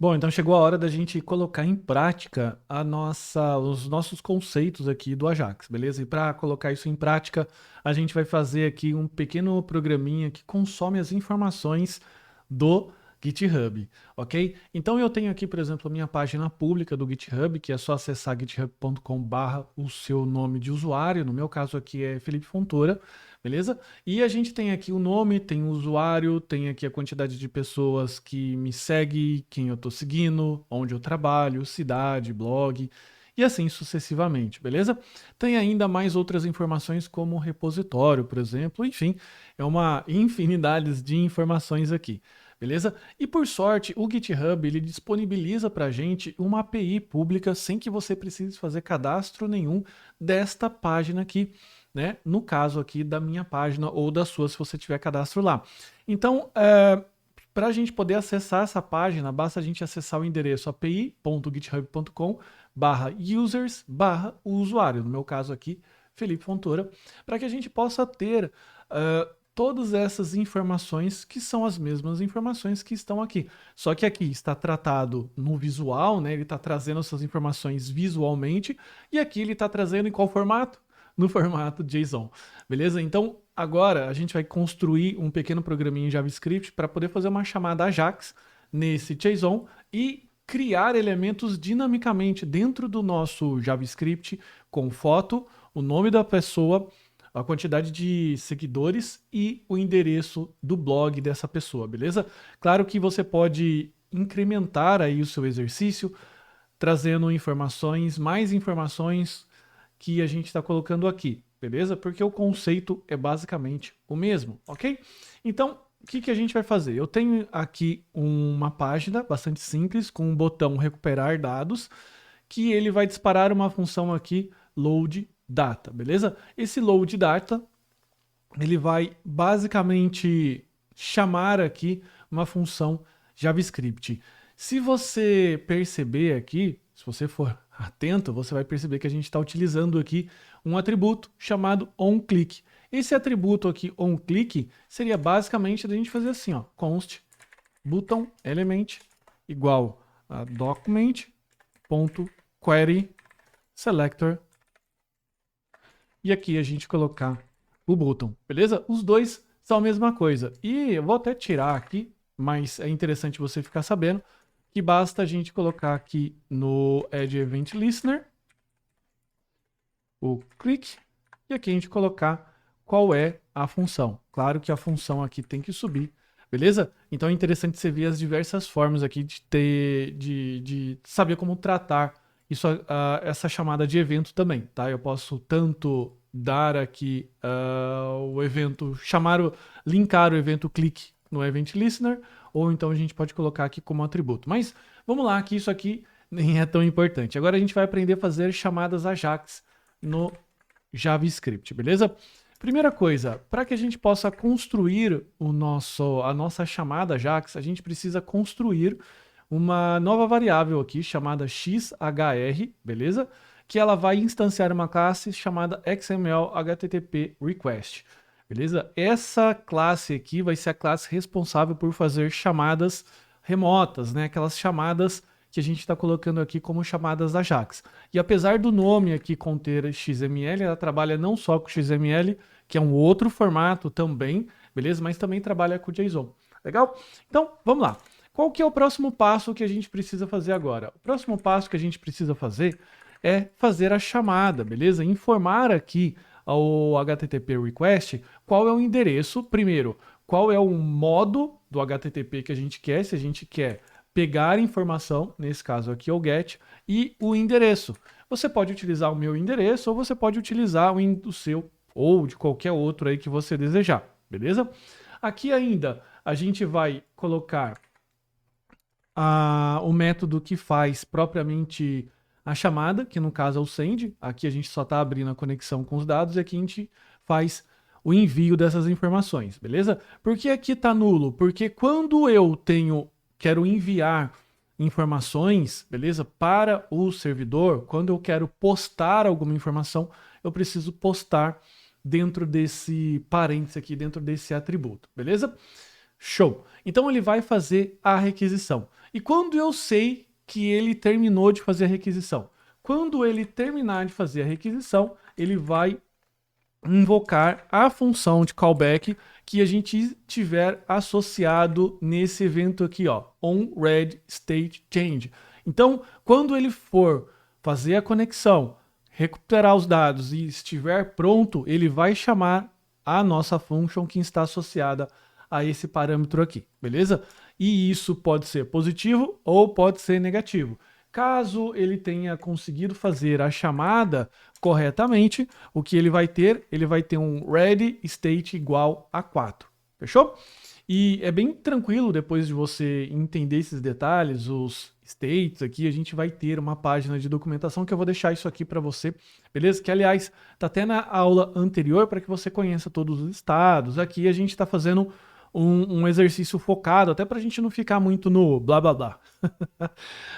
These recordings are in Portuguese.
Bom, então chegou a hora da gente colocar em prática os nossos conceitos aqui do Ajax, beleza? E para colocar isso em prática, a gente vai fazer aqui um pequeno programinha que consome as informações do GitHub, ok? Então eu tenho aqui, por exemplo, a minha página pública do GitHub, que é só acessar github.com/barra o seu nome de usuário, no meu caso aqui é Felipe Fontoura, beleza? E a gente tem aqui o nome, tem o usuário, tem aqui a quantidade de pessoas que me segue, quem eu tô seguindo, onde eu trabalho, cidade, blog e assim sucessivamente, beleza? Tem ainda mais outras informações como repositório, por exemplo, enfim, é uma infinidade de informações aqui. Beleza? E por sorte, o GitHub ele disponibiliza para a gente uma API pública sem que você precise fazer cadastro nenhum desta página aqui, né? No caso aqui da minha página ou da sua, se você tiver cadastro lá. Então, para a gente poder acessar essa página, basta a gente acessar o endereço api.github.com/users/usuário, no meu caso aqui, Felipe Fontoura, para que a gente possa ter todas essas informações que são as mesmas informações que estão aqui. Só que aqui está tratado no visual, né? Ele está trazendo essas informações visualmente, e aqui ele está trazendo em qual formato? No formato JSON, beleza? Então, agora a gente vai construir um pequeno programinha em JavaScript para poder fazer uma chamada AJAX nesse JSON e criar elementos dinamicamente dentro do nosso JavaScript com foto, o nome da pessoa, a quantidade de seguidores e o endereço do blog dessa pessoa, beleza? Claro que você pode incrementar aí o seu exercício, trazendo informações, mais informações que a gente está colocando aqui, beleza? Porque o conceito é basicamente o mesmo, ok? Então, o que a gente vai fazer? Eu tenho aqui uma página bastante simples com um botão recuperar dados, que ele vai disparar uma função aqui, load data, beleza? Esse load data, ele vai basicamente chamar aqui uma função JavaScript. Se você perceber aqui, se você for atento, você vai perceber que a gente está utilizando aqui um atributo chamado onClick. Esse atributo aqui, onClick, seria basicamente a gente fazer assim, ó, const button element igual a document.query selector e aqui a gente colocar o button, beleza? Os dois são a mesma coisa. E eu vou até tirar aqui, mas é interessante você ficar sabendo que basta a gente colocar aqui no Add Event Listener o click e aqui a gente colocar qual é a função. Claro que a função aqui tem que subir, beleza? Então é interessante você ver as diversas formas aqui de saber como tratar isso, essa chamada de evento também, tá? Eu posso tanto dar aqui o evento, linkar o evento click no Event Listener, ou então a gente pode colocar aqui como atributo. Mas vamos lá, que isso aqui nem é tão importante. Agora a gente vai aprender a fazer chamadas AJAX no JavaScript, beleza? Primeira coisa, para que a gente possa construir a nossa chamada AJAX, a gente precisa construir uma nova variável aqui chamada XHR, beleza? Que ela vai instanciar uma classe chamada XML HTTP Request, beleza? Essa classe aqui vai ser a classe responsável por fazer chamadas remotas, né? Aquelas chamadas que a gente está colocando aqui como chamadas AJAX. E apesar do nome aqui conter XML, ela trabalha não só com XML, que é um outro formato também, beleza? Mas também trabalha com JSON. Legal? Então, vamos lá. Qual que é o próximo passo que a gente precisa fazer agora? O próximo passo que a gente precisa fazer é fazer a chamada, beleza? Informar aqui ao HTTP request qual é o endereço, primeiro, qual é o modo do HTTP que a gente quer, se a gente quer pegar informação, nesse caso aqui é o get, e o endereço. Você pode utilizar o meu endereço ou você pode utilizar o seu ou de qualquer outro aí que você desejar, beleza? Aqui ainda a gente vai colocar o método que faz propriamente a chamada, que no caso é o send. Aqui a gente só está abrindo a conexão com os dados e aqui a gente faz o envio dessas informações, beleza? Por que aqui está nulo? Porque quando eu quero enviar informações, beleza, para o servidor, quando eu quero postar alguma informação, eu preciso postar dentro desse parênteses aqui, dentro desse atributo, beleza? Show! Então ele vai fazer a requisição. E quando eu sei que ele terminou de fazer a requisição? Quando ele terminar de fazer a requisição, ele vai invocar a função de callback que a gente tiver associado nesse evento aqui, ó, onReadStateChange. Então, quando ele for fazer a conexão, recuperar os dados e estiver pronto, ele vai chamar a nossa function que está associada a esse parâmetro aqui, beleza? E isso pode ser positivo ou pode ser negativo. Caso ele tenha conseguido fazer a chamada corretamente, o que ele vai ter? Ele vai ter um ready state igual a 4. Fechou? E é bem tranquilo depois de você entender esses detalhes, os states aqui, a gente vai ter uma página de documentação que eu vou deixar isso aqui para você, beleza? Que, aliás, tá até na aula anterior para que você conheça todos os estados. Aqui a gente está fazendo um exercício focado, até para a gente não ficar muito no blá blá blá.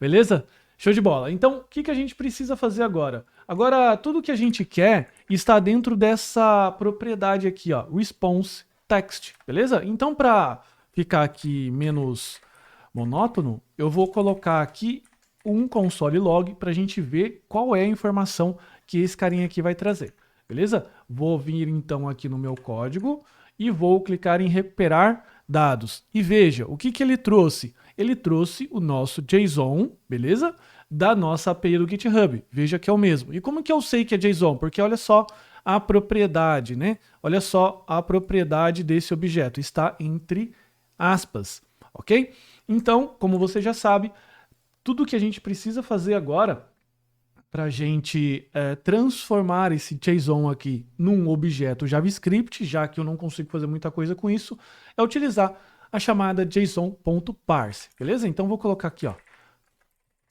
Beleza? Show de bola. Então, o que a gente precisa fazer agora? Agora, tudo que a gente quer está dentro dessa propriedade aqui, ó, response text, beleza? Então, para ficar aqui menos monótono, eu vou colocar aqui um console log para a gente ver qual é a informação que esse carinha aqui vai trazer, beleza? Vou vir então aqui no meu código e vou clicar em recuperar dados. E veja, o que ele trouxe? Ele trouxe o nosso JSON, beleza? Da nossa API do GitHub. Veja que é o mesmo. E como que eu sei que é JSON? Porque olha só a propriedade, né? Olha só a propriedade desse objeto. Está entre aspas, ok? Então, como você já sabe, tudo que a gente precisa fazer agora para a gente transformar esse JSON aqui num objeto JavaScript, já que eu não consigo fazer muita coisa com isso, é utilizar a chamada JSON.parse, beleza? Então vou colocar aqui, ó,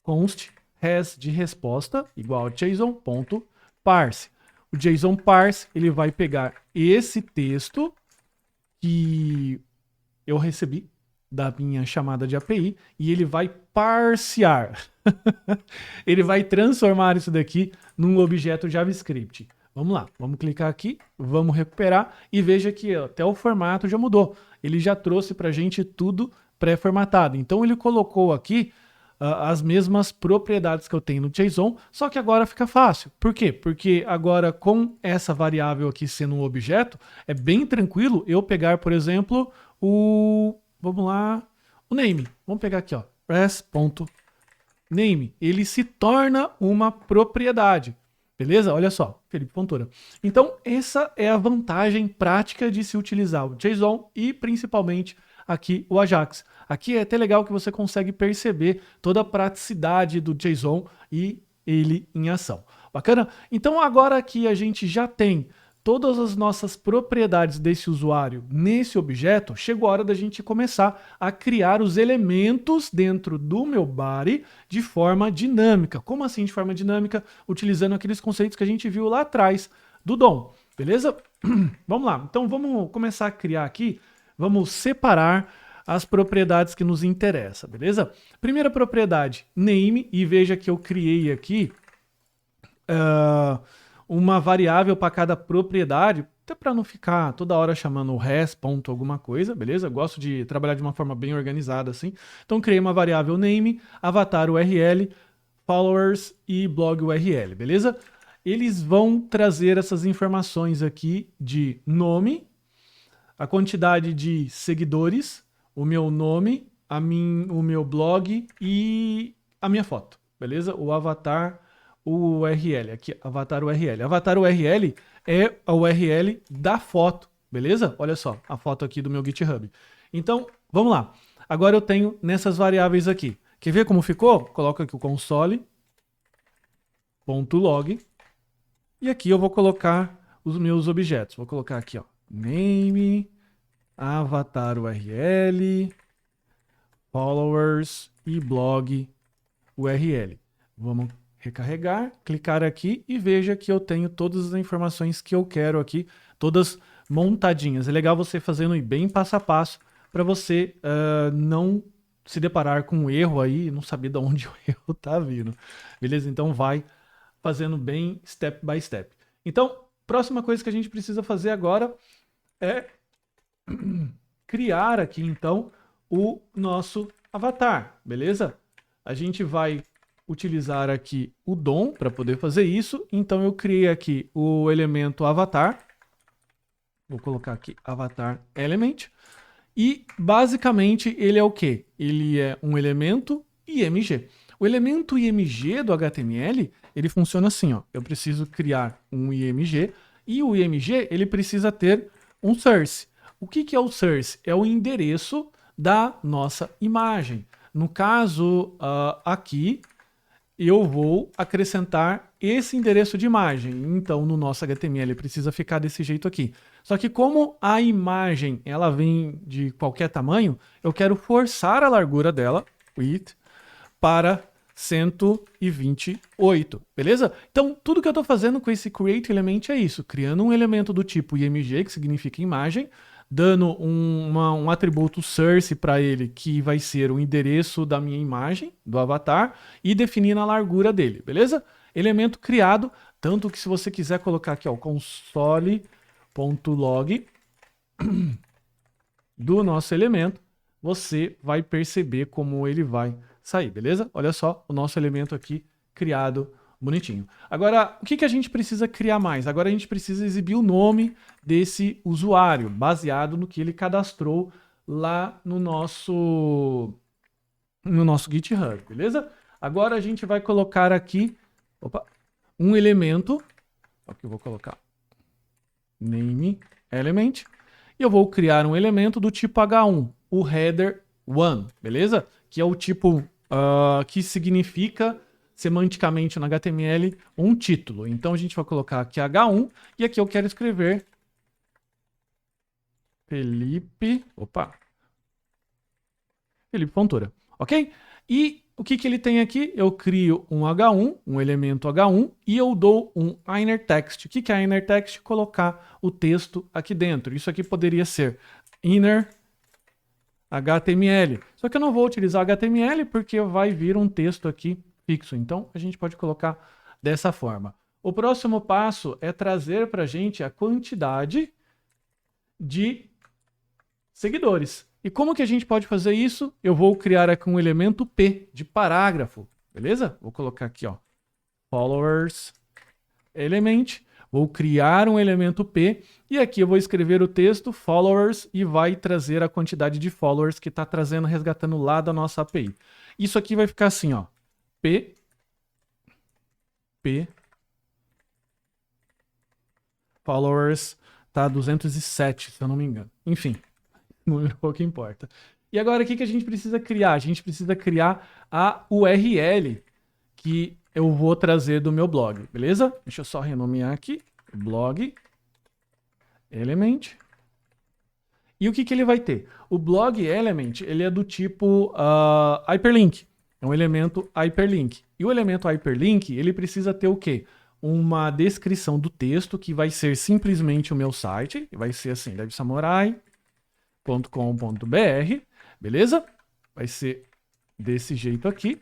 const res de resposta igual a JSON.parse. O JSON parse, ele vai pegar esse texto que eu recebi da minha chamada de API e ele vai parsear. Ele vai transformar isso daqui num objeto JavaScript. Vamos lá, vamos clicar aqui, vamos recuperar e veja que até o formato já mudou. Ele já trouxe para a gente tudo pré-formatado. Então ele colocou aqui as mesmas propriedades que eu tenho no JSON, só que agora fica fácil. Por quê? Porque agora com essa variável aqui sendo um objeto, é bem tranquilo eu pegar, por exemplo, vamos lá, o name. Vamos pegar aqui, ó, res.name. Ele se torna uma propriedade. Beleza? Olha só, Felipe Fontoura. Então, essa é a vantagem prática de se utilizar o JSON e principalmente aqui o Ajax. Aqui é até legal que você consegue perceber toda a praticidade do JSON e ele em ação. Bacana? Então, agora que a gente já tem todas as nossas propriedades desse usuário nesse objeto, chegou a hora da gente começar a criar os elementos dentro do meu body de forma dinâmica. Como assim de forma dinâmica? Utilizando aqueles conceitos que a gente viu lá atrás do DOM, beleza? Vamos lá, então vamos começar a criar aqui, vamos separar as propriedades que nos interessam, beleza? Primeira propriedade, name, e veja que eu criei aqui uma variável para cada propriedade, até para não ficar toda hora chamando res ponto alguma coisa, beleza? Eu gosto de trabalhar de uma forma bem organizada assim. Então criei uma variável name, avatar URL, followers e blog URL, beleza? Eles vão trazer essas informações aqui de nome, a quantidade de seguidores, o meu nome, o meu blog e a minha foto, beleza? O avatar o URL, aqui, avatar URL. Avatar URL é a URL da foto, beleza? Olha só, a foto aqui do meu GitHub. Então, vamos lá. Agora eu tenho nessas variáveis aqui. Quer ver como ficou? Coloco aqui o console.log e aqui eu vou colocar os meus objetos. Vou colocar aqui, ó, name, avatar URL, followers e blog URL. Vamos recarregar, clicar aqui e veja que eu tenho todas as informações que eu quero aqui, todas montadinhas. É legal você fazendo bem passo a passo para você não se deparar com um erro aí e não saber de onde o erro tá vindo. Beleza? Então vai fazendo bem step by step. Então, próxima coisa que a gente precisa fazer agora é criar aqui então o nosso avatar, beleza? A gente vai utilizar aqui o DOM para poder fazer isso. Então eu criei aqui o elemento avatar. Vou colocar aqui avatar element. E basicamente ele é o quê? Ele é um elemento IMG. O elemento IMG do HTML, ele funciona assim, ó. Eu preciso criar um IMG e o IMG ele precisa ter um source. O que é o source? É o endereço da nossa imagem. No caso, aqui, eu vou acrescentar esse endereço de imagem. Então, no nosso HTML precisa ficar desse jeito aqui. Só que como a imagem ela vem de qualquer tamanho, eu quero forçar a largura dela, width, para 128, beleza? Então, tudo que eu estou fazendo com esse create element é isso, criando um elemento do tipo img, que significa imagem, dando um atributo source para ele, que vai ser o endereço da minha imagem, do avatar, e definindo a largura dele, beleza? Elemento criado, tanto que se você quiser colocar aqui, ó, console.log do nosso elemento, você vai perceber como ele vai sair, beleza? Olha só o nosso elemento aqui criado bonitinho. Agora, o que a gente precisa criar mais? Agora a gente precisa exibir o nome desse usuário, baseado no que ele cadastrou lá no nosso GitHub, beleza? Agora a gente vai colocar aqui um elemento, aqui eu vou colocar name element, e eu vou criar um elemento do tipo H1, o header1, beleza? Que é o tipo que significa semanticamente no HTML um título. Então a gente vai colocar aqui H1 e aqui eu quero escrever Felipe Fontoura, ok? E o que ele tem aqui? Eu crio um H1, um elemento H1, e eu dou um inner text. O que é inner text? Colocar o texto aqui dentro. Isso aqui poderia ser inner HTML. Só que eu não vou utilizar HTML porque vai vir um texto aqui fixo. Então, a gente pode colocar dessa forma. O próximo passo é trazer para a gente a quantidade de seguidores. E como que a gente pode fazer isso? Eu vou criar aqui um elemento P de parágrafo, beleza? Vou colocar aqui, ó, followers element, vou criar um elemento P e aqui eu vou escrever o texto followers e vai trazer a quantidade de followers que está trazendo, resgatando lá da nossa API. Isso aqui vai ficar assim, ó, P followers, tá 207, se eu não me engano. Enfim, número pouco importa. E agora o que a gente precisa criar? A gente precisa criar a URL que eu vou trazer do meu blog, beleza? Deixa eu só renomear aqui, blog element. E o que ele vai ter? O blog element, ele é do tipo hyperlink. É um elemento hyperlink. E o elemento hyperlink, ele precisa ter o quê? Uma descrição do texto que vai ser simplesmente o meu site. Vai ser assim, devsamurai.com.br, beleza? Vai ser desse jeito aqui.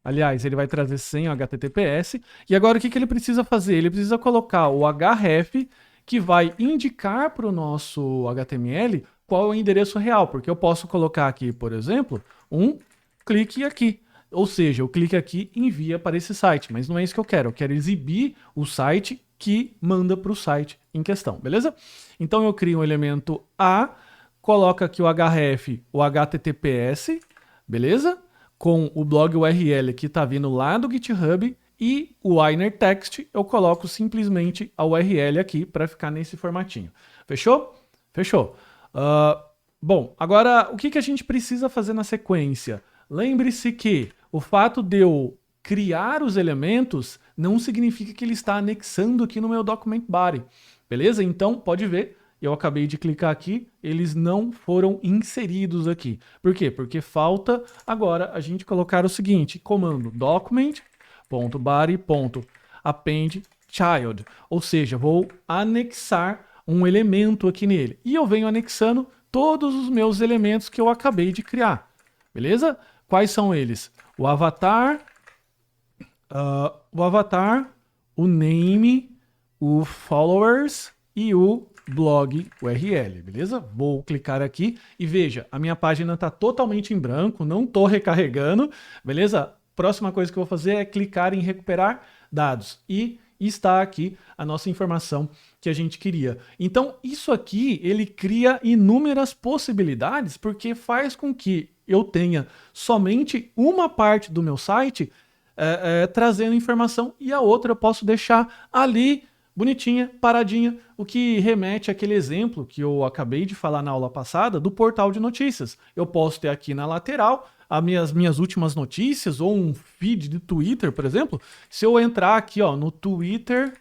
Aliás, ele vai trazer sem o HTTPS. E agora o que ele precisa fazer? Ele precisa colocar o href que vai indicar para o nosso HTML qual é o endereço real. Porque eu posso colocar aqui, por exemplo, um clique aqui. Ou seja, o clique aqui envia para esse site. Mas não é isso que eu quero. Eu quero exibir o site que manda para o site em questão, beleza? Então eu crio um elemento A, coloco aqui o href, o HTTPS, beleza? Com o blog URL que está vindo lá do GitHub e o inner text eu coloco simplesmente a URL aqui para ficar nesse formatinho. Fechou? Fechou. Bom, agora o que a gente precisa fazer na sequência? Lembre-se que o fato de eu criar os elementos não significa que ele está anexando aqui no meu document body. Beleza? Então, pode ver. Eu acabei de clicar aqui, eles não foram inseridos aqui. Por quê? Porque falta agora a gente colocar o seguinte, comando document.body.append child, ou seja, vou anexar um elemento aqui nele. E eu venho anexando todos os meus elementos que eu acabei de criar. Beleza? Quais são eles? O avatar, o name, o followers e o blog URL, beleza? Vou clicar aqui e veja, a minha página está totalmente em branco, não estou recarregando, beleza? Próxima coisa que eu vou fazer é clicar em recuperar dados e está aqui a nossa informação que a gente queria. Então, isso aqui, ele cria inúmeras possibilidades, porque faz com que eu tenha somente uma parte do meu site trazendo informação e a outra eu posso deixar ali bonitinha, paradinha, o que remete àquele exemplo que eu acabei de falar na aula passada do portal de notícias. Eu posso ter aqui na lateral as minhas últimas notícias ou um feed de Twitter, por exemplo. Se eu entrar aqui ó, no twitter.com,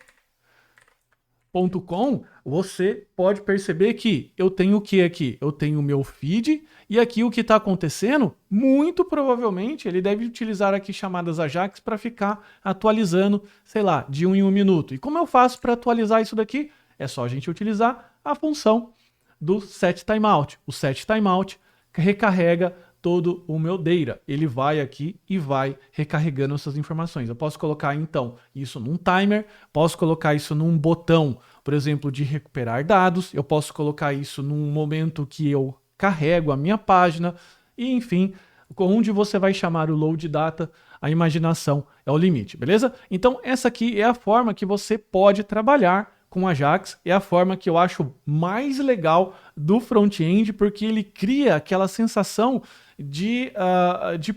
você pode perceber que eu tenho o que aqui? Eu tenho o meu feed e aqui o que está acontecendo, muito provavelmente ele deve utilizar aqui chamadas Ajax para ficar atualizando, sei lá, de 1 em 1 minuto. E como eu faço para atualizar isso daqui? É só a gente utilizar a função do set timeout. O set timeout recarrega todo o meu data. Ele vai aqui e vai recarregando essas informações. Eu posso colocar, então, isso num timer, posso colocar isso num botão, por exemplo, de recuperar dados, eu posso colocar isso num momento que eu carrego a minha página, e enfim, onde você vai chamar o load data, a imaginação é o limite, beleza? Então, essa aqui é a forma que você pode trabalhar com Ajax, é a forma que eu acho mais legal do front-end, porque ele cria aquela sensação de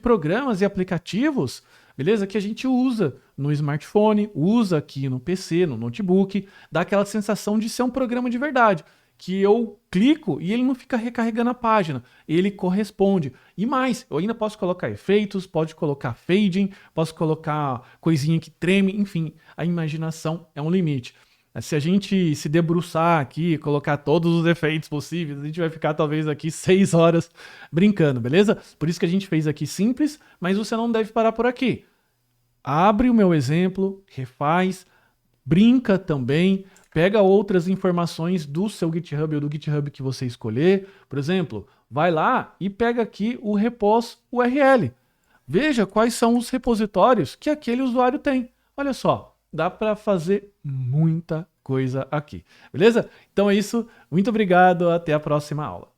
programas e aplicativos, beleza? Que a gente usa no smartphone, usa aqui no PC, no notebook, dá aquela sensação de ser um programa de verdade, que eu clico e ele não fica recarregando a página, ele corresponde. E mais, eu ainda posso colocar efeitos, pode colocar fading, posso colocar coisinha que treme, enfim, a imaginação é um limite. Se a gente se debruçar aqui, colocar todos os efeitos possíveis, a gente vai ficar talvez aqui 6 horas brincando, beleza? Por isso que a gente fez aqui simples, mas você não deve parar por aqui. Abre o meu exemplo, refaz, brinca também, pega outras informações do seu GitHub ou do GitHub que você escolher. Por exemplo, vai lá e pega aqui o repos URL. Veja quais são os repositórios que aquele usuário tem. Olha só. Dá para fazer muita coisa aqui, beleza? Então é isso, muito obrigado, até a próxima aula.